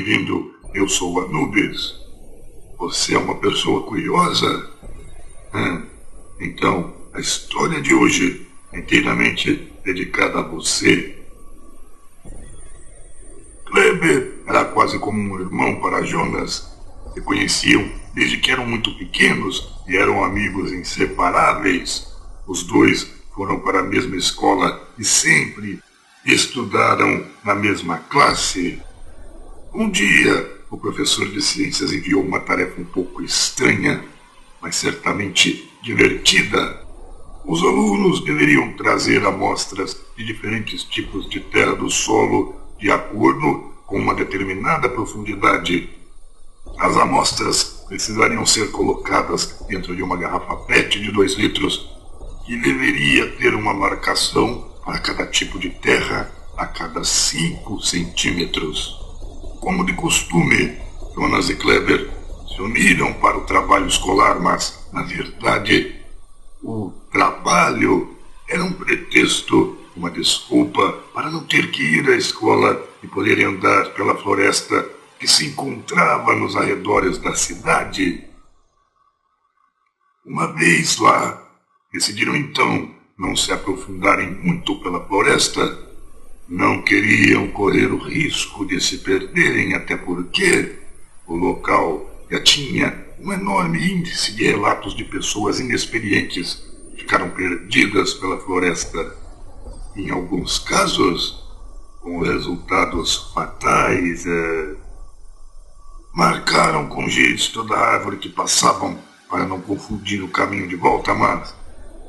bem-vindo. Eu sou Anubis. Você é uma pessoa curiosa? Então, a história de hoje é inteiramente dedicada a você. Kleber era quase como um irmão para Jonas. Se conheciam desde que eram muito pequenos e eram amigos inseparáveis. Os dois foram para a mesma escola e sempre estudaram na mesma classe. Um dia, o professor de ciências enviou uma tarefa um pouco estranha, mas certamente divertida. Os alunos deveriam trazer amostras de diferentes tipos de terra do solo de acordo com uma determinada profundidade. As amostras precisariam ser colocadas dentro de uma garrafa PET de 2 litros, que deveria ter uma marcação para cada tipo de terra a cada 5 centímetros. Como de costume, Jonas e Kleber se uniram para o trabalho escolar, mas, na verdade, o trabalho era um pretexto, uma desculpa para não ter que ir à escola e poder andar pela floresta que se encontrava nos arredores da cidade. Uma vez lá, decidiram então não se aprofundarem muito pela floresta. Não queriam correr o risco de se perderem, até porque o local já tinha um enorme índice de relatos de pessoas inexperientes que ficaram perdidas pela floresta. Em alguns casos, com resultados fatais. Marcaram com giz toda a árvore que passavam para não confundir o caminho de volta, mas,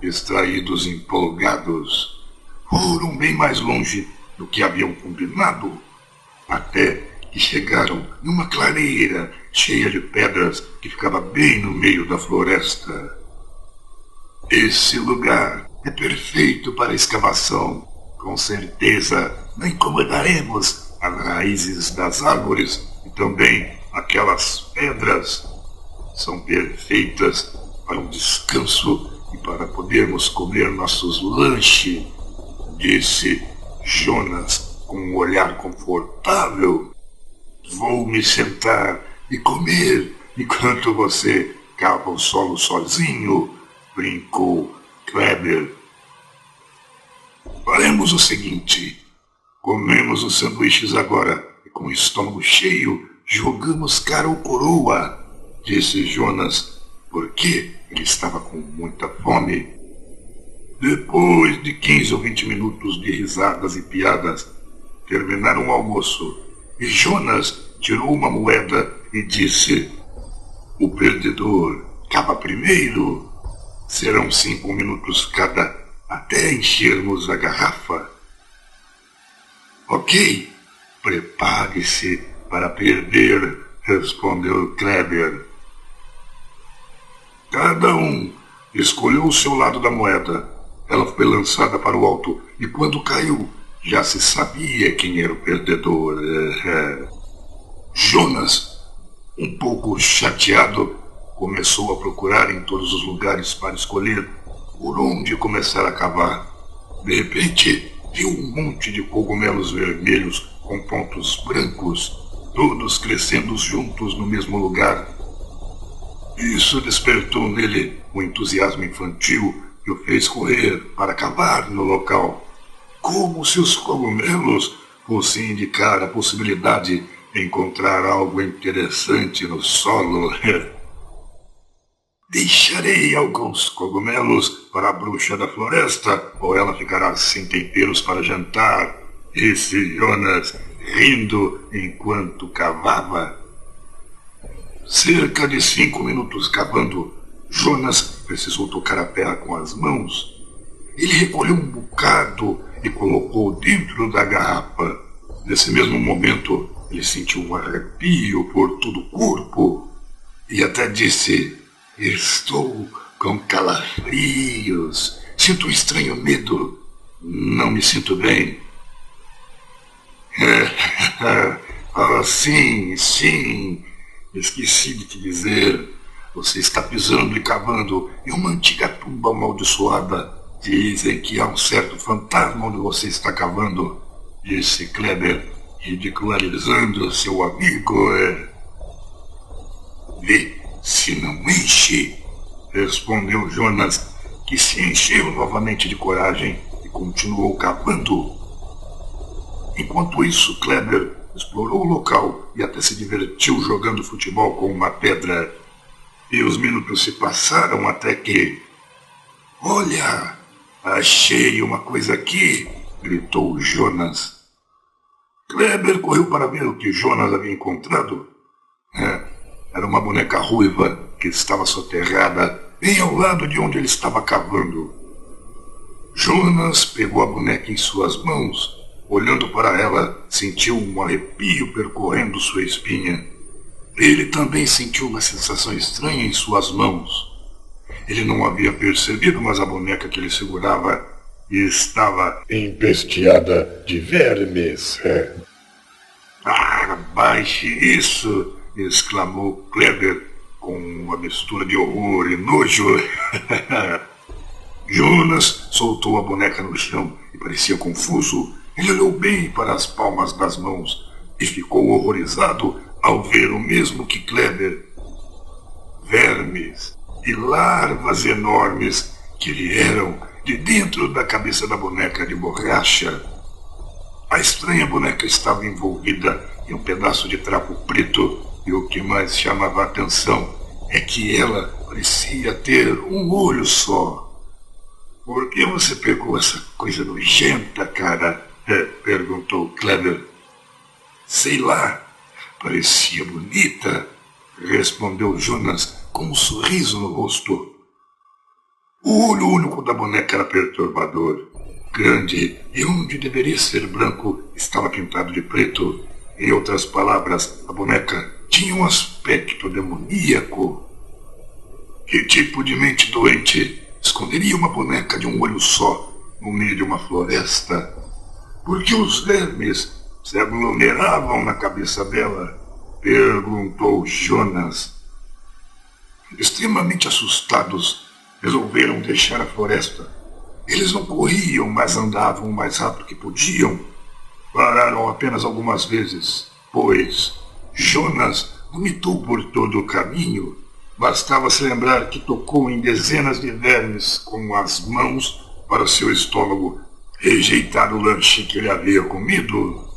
distraídos e empolgados, foram bem mais longe do que haviam combinado, até que chegaram em uma clareira cheia de pedras que ficava bem no meio da floresta. Esse lugar é perfeito para escavação. Com certeza não incomodaremos as raízes das árvores e também aquelas pedras. São perfeitas para um descanso e para podermos comer nossos lanches, disse Jonas com um olhar confortável. Vou me sentar e comer enquanto você cava o solo sozinho, brincou Kleber. Faremos o seguinte: comemos os sanduíches agora e com o estômago cheio jogamos cara ou coroa, disse Jonas, porque ele estava com muita fome. Depois de 15 ou 20 minutos de risadas e piadas, terminaram o almoço e Jonas tirou uma moeda e disse: o perdedor cava primeiro. Serão 5 minutos cada até enchermos a garrafa. Ok, prepare-se para perder, respondeu Kleber. Cada um escolheu o seu lado da moeda. Ela foi lançada para o alto e quando caiu, já se sabia quem era o perdedor. Jonas, um pouco chateado, começou a procurar em todos os lugares para escolher por onde começar a cavar. De repente, viu um monte de cogumelos vermelhos com pontos brancos, todos crescendo juntos no mesmo lugar. Isso despertou nele um entusiasmo infantil que o fez correr para cavar no local, como se os cogumelos fossem indicar a possibilidade de encontrar algo interessante no solo. Deixarei alguns cogumelos para a bruxa da floresta, ou ela ficará sem temperos para jantar, disse Jonas, rindo enquanto cavava. Cerca de 5 minutos cavando, Jonas precisou tocar a terra com as mãos. Ele recolheu um bocado e colocou dentro da garrafa. Nesse mesmo momento, ele sentiu um arrepio por todo o corpo e até disse: estou com calafrios, sinto um estranho medo, não me sinto bem. Sim, esqueci de te dizer, você está pisando e cavando em uma antiga tumba amaldiçoada. Dizem que há um certo fantasma onde você está cavando, disse Kleber, ridicularizando seu amigo. Vê se não enche, respondeu Jonas, que se encheu novamente de coragem e continuou cavando. Enquanto isso, Kleber explorou o local e até se divertiu jogando futebol com uma pedra. E os minutos se passaram até que... Olha, achei uma coisa aqui, gritou Jonas. Kleber correu para ver o que Jonas havia encontrado. Era uma boneca ruiva que estava soterrada bem ao lado de onde ele estava cavando. Jonas pegou a boneca em suas mãos. Olhando para ela, sentiu um arrepio percorrendo sua espinha. Ele também sentiu uma sensação estranha em suas mãos. Ele não havia percebido, mas a boneca que ele segurava estava empesteada de vermes. Baixe isso! Exclamou Kleber com uma mistura de horror e nojo. Jonas soltou a boneca no chão e parecia confuso. Ele olhou bem para as palmas das mãos e ficou horrorizado ao ver o mesmo que Kleber. Vermes e larvas enormes que vieram de dentro da cabeça da boneca de borracha. A estranha boneca estava envolvida em um pedaço de trapo preto e o que mais chamava a atenção é que ela parecia ter um olho só. Por que você pegou essa coisa nojenta, cara? Perguntou Kleber. Sei lá, parecia bonita, respondeu Jonas com um sorriso no rosto. O olho único da boneca era perturbador. Grande e onde deveria ser branco estava pintado de preto. Em outras palavras, a boneca tinha um aspecto demoníaco. Que tipo de mente doente esconderia uma boneca de um olho só no meio de uma floresta? Por que os vermes se aglomeravam na cabeça dela? Perguntou Jonas. Extremamente assustados, resolveram deixar a floresta. Eles não corriam, mas andavam o mais rápido que podiam. Pararam apenas algumas vezes, pois Jonas vomitou por todo o caminho. Bastava se lembrar que tocou em dezenas de vermes com as mãos para seu estômago rejeitar o lanche que ele havia comido.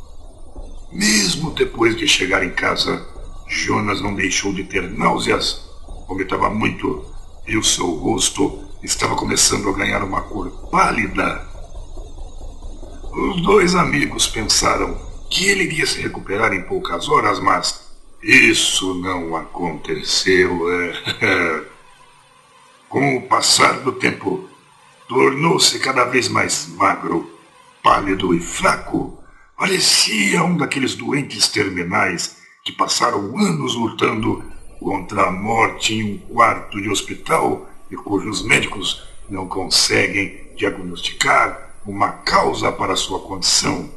Mesmo depois de chegar em casa, Jonas não deixou de ter náuseas. Vomitava muito e o seu rosto estava começando a ganhar uma cor pálida. Os dois amigos pensaram que ele iria se recuperar em poucas horas, mas isso não aconteceu. Com o passar do tempo, tornou-se cada vez mais magro, pálido e fraco. Parecia um daqueles doentes terminais que passaram anos lutando contra a morte em um quarto de hospital e cujos médicos não conseguem diagnosticar uma causa para sua condição.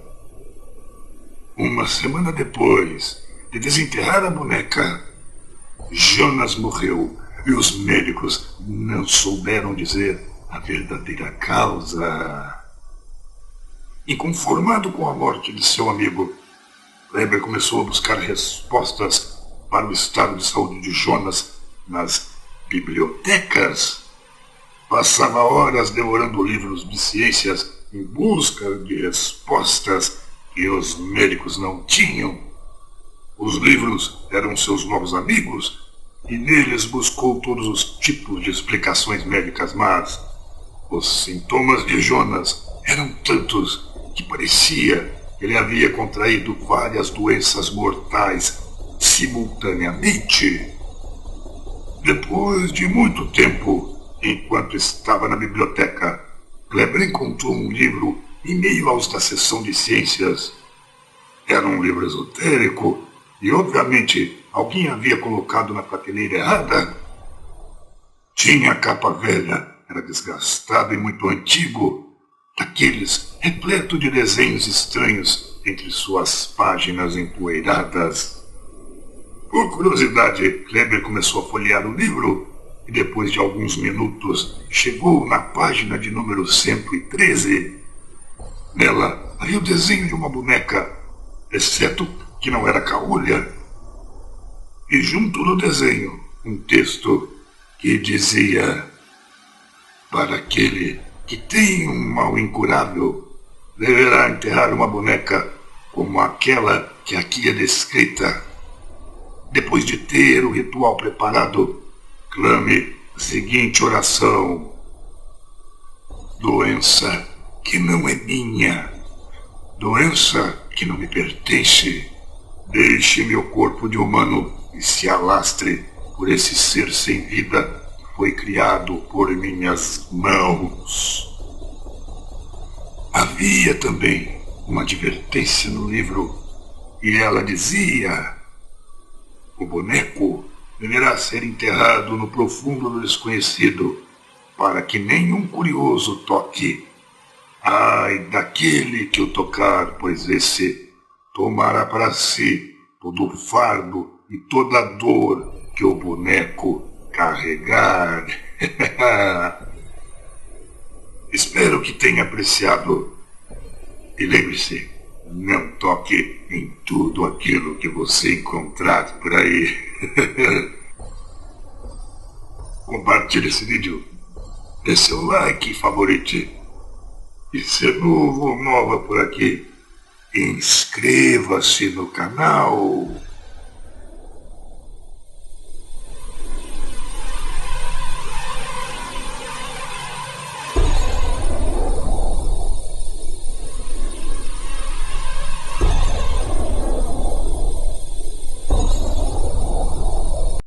Uma semana depois de desenterrar a boneca, Jonas morreu e os médicos não souberam dizer a verdadeira causa. Inconformado com a morte de seu amigo, Kleber começou a buscar respostas para o estado de saúde de Jonas nas bibliotecas. Passava horas devorando livros de ciências em busca de respostas que os médicos não tinham. Os livros eram seus novos amigos e neles buscou todos os tipos de explicações médicas, mas os sintomas de Jonas eram tantos que parecia que ele havia contraído várias doenças mortais simultaneamente. Depois de muito tempo, enquanto estava na biblioteca, Kleber encontrou um livro em meio aos da seção de ciências. Era um livro esotérico e, obviamente, alguém havia colocado na prateleira errada. Tinha capa velha, era desgastado e muito antigo, daqueles repleto de desenhos estranhos entre suas páginas empoeiradas. Por curiosidade, Kleber começou a folhear o livro e depois de alguns minutos chegou na página de número 113. Nela havia o desenho de uma boneca. exceto que não era caolha. E junto no desenho, um texto que dizia: para aquele que tem um mal incurável, deverá enterrar uma boneca como aquela que aqui é descrita. Depois de ter o ritual preparado, clame a seguinte oração: doença que não é minha, doença que não me pertence, deixe meu corpo de humano e se alastre por esse ser sem vida que foi criado por minhas mãos. Havia também uma advertência no livro, e ela dizia: o boneco deverá ser enterrado no profundo do desconhecido, para que nenhum curioso toque. Ai daquele que o tocar, pois esse tomará para si todo o fardo e toda a dor que o boneco carregar. Espero que tenha apreciado. E lembre-se, não toque em tudo aquilo que você encontrar por aí. Compartilhe esse vídeo, dê seu like e favorite. E se é novo ou nova por aqui, inscreva-se no canal.